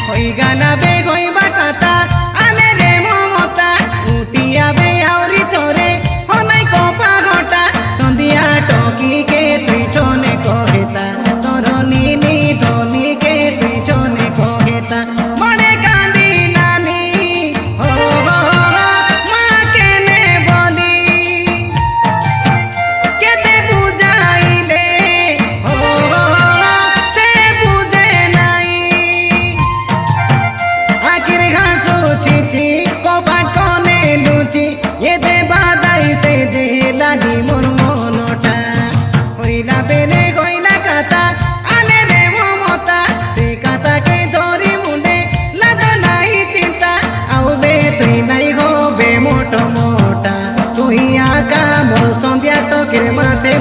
হই গানা বে গইবা কথা আলে রে মমতা উঠিয়া বে আউরি তোরে হনাই কপা ঘটা সন্ধিয়া টকিকে তুই চনে কহেতা তোর নীলি ধনিকে তুই চনে কহেতা মনে কান্দি নানি ও মা কেনে বলি কেতে বুঝাইলে ও সে বুঝে নাই আখির ঘাসু ছিছি কপাট কনে লুচি এতে বাদাই সে যে লাগি মোর মনটা হইলা বেলে গইলা কাতা আলে রে মমতা সে কাতাকে ধরি মুন্ডে লাগো নাই চিন্তা আউবে তুই নাই হবে মোটো মোটা তুই আকা মোর সন্ধ্যা টকের মাথে